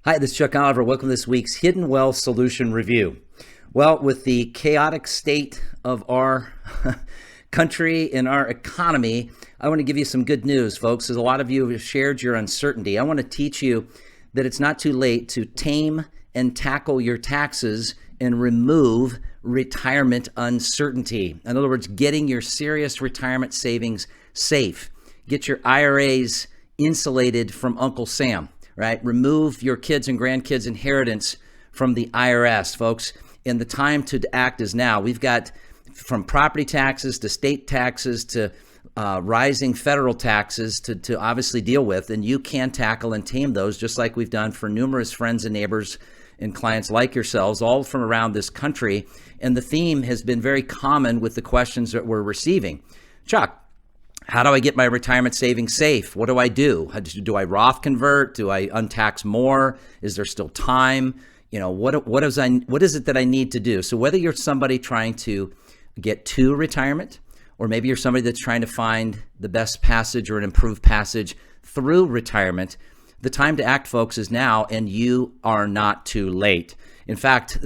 Hi, this is Chuck Oliver. Welcome to this week's Hidden Wealth Solution Review. Well, with the chaotic state of our country and our economy, I want to give you some good news, folks. As a lot of you have shared your uncertainty, I want to teach you that it's not too late to tame and tackle your taxes and remove retirement uncertainty. In other words, getting your serious retirement savings safe. Get your IRAs insulated from Uncle Sam. Right? Remove your kids' and grandkids' inheritance from the IRS, folks. And the time to act is now. We've got from property taxes to state taxes to rising federal taxes to obviously deal with. And you can tackle and tame those just like we've done for numerous friends and neighbors and clients like yourselves, all from around this country. And the theme has been very common with the questions that we're receiving. Chuck, how do I get my retirement savings safe? What do I do? Do I Roth convert? Do I untax more? Is there still time? You know, what is it that I need to do? So whether you're somebody trying to get to retirement, or maybe you're somebody that's trying to find the best passage or an improved passage through retirement, the time to act, folks, is now, and you are not too late. In fact,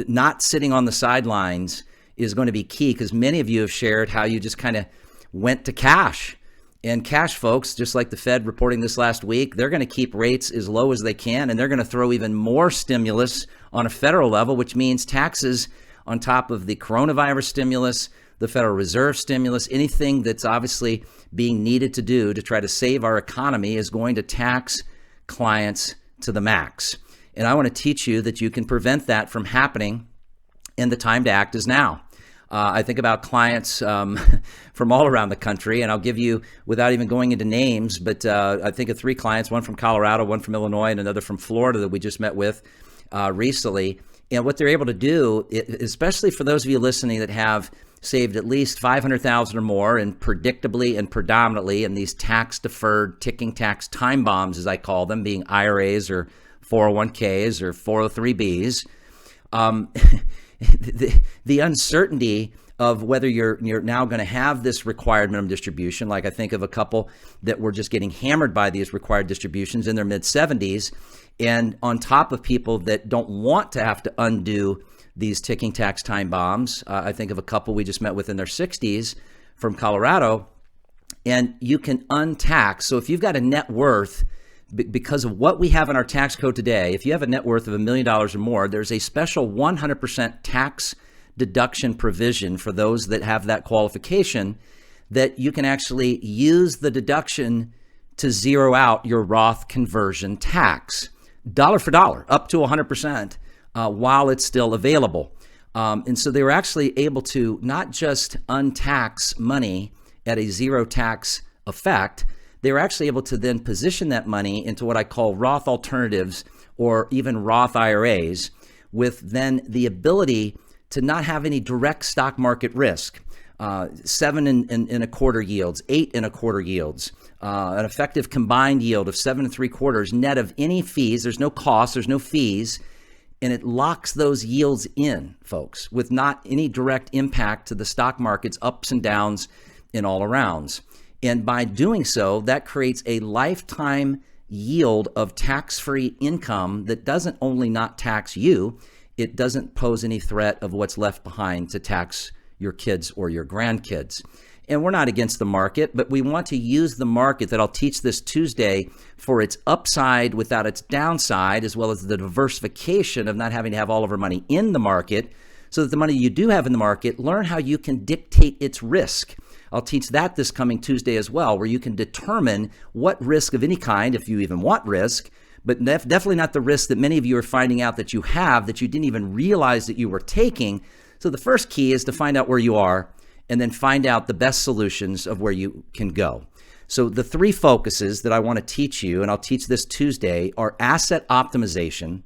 not sitting on the sidelines is going to be key, because many of you have shared how you just kind of went to cash. And cash, folks, just like the Fed reporting this last week, they're going to keep rates as low as they can, and they're going to throw even more stimulus on a federal level, which means taxes on top of the coronavirus stimulus, the Federal Reserve stimulus, anything that's obviously being needed to do to try to save our economy is going to tax clients to the max. And I want to teach you that you can prevent that from happening, and the time to act is now. I think about clients from all around the country, and I'll give you, without even going into names, but I think of 3 clients, one from Colorado, one from Illinois, and another from Florida that we just met with recently. And what they're able to do, especially for those of you listening that have saved at least $500,000 or more, and predictably and predominantly in these tax-deferred, ticking tax time bombs, as I call them, being IRAs or 401ks or 403bs, the uncertainty of whether you're now going to have this required minimum distribution, like I think of a couple that were just getting hammered by these required distributions in their mid-70s, and on top of people that don't want to have to undo these ticking tax time bombs. I think of a couple we just met with in their 60s from Colorado, and you can untax. So if you've got a net worth, because of what we have in our tax code today, if you have a net worth of $1 million or more, there's a special 100% tax deduction provision for those that have that qualification, that you can actually use the deduction to zero out your Roth conversion tax, dollar for dollar, up to 100%, while it's still available. And so they were actually able to not just untax money at a zero tax effect, they were actually able to then position that money into what I call Roth alternatives, or even Roth IRAs, with then the ability to not have any direct stock market risk. 7 and a quarter yields, 8 and a quarter yields, an effective combined yield of 7 3/4 net of any fees. There's no cost, there's no fees, and it locks those yields in, folks, with not any direct impact to the stock market's ups and downs and all arounds. And by doing so, that creates a lifetime yield of tax-free income that doesn't only not tax you, it doesn't pose any threat of what's left behind to tax your kids or your grandkids. And we're not against the market, but we want to use the market that I'll teach this Tuesday for its upside without its downside, as well as the diversification of not having to have all of our money in the market, so that the money you do have in the market, learn how you can dictate its risk. I'll teach that this coming Tuesday as well, where you can determine what risk of any kind, if you even want risk, but definitely not the risk that many of you are finding out that you have, that you didn't even realize that you were taking. So the first key is to find out where you are, and then find out the best solutions of where you can go. So the 3 focuses that I want to teach you, and I'll teach this Tuesday, are asset optimization,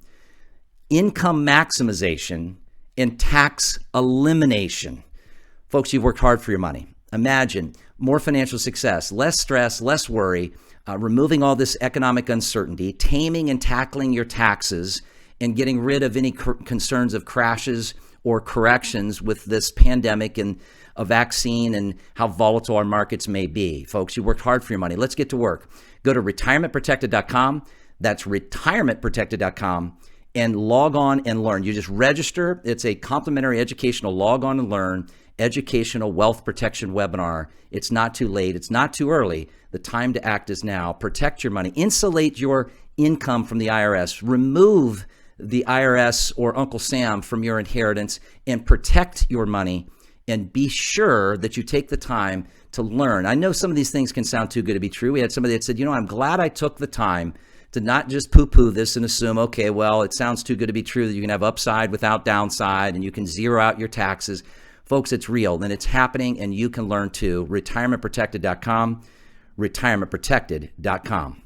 income maximization, and tax elimination. Folks, you've worked hard for your money. Imagine more financial success, less stress, less worry, removing all this economic uncertainty, taming and tackling your taxes, and getting rid of any concerns of crashes or corrections with this pandemic and a vaccine and how volatile our markets may be. Folks, you worked hard for your money. Let's get to work. Go to retirementprotected.com. That's retirementprotected.com, and log on and learn. You just register. It's a complimentary educational log on and learn educational wealth protection webinar. It's not too late. It's not too early. The time to act is now. Protect your money. Insulate your income from the IRS. Remove the IRS or Uncle Sam from your inheritance and protect your money. And be sure that you take the time to learn. I know some of these things can sound too good to be true. We had somebody that said, I'm glad I took the time to not just poo-poo this and assume, okay, well, it sounds too good to be true that you can have upside without downside and you can zero out your taxes. Folks, it's real and it's happening, and you can learn too. Retirementprotected.com, retirementprotected.com.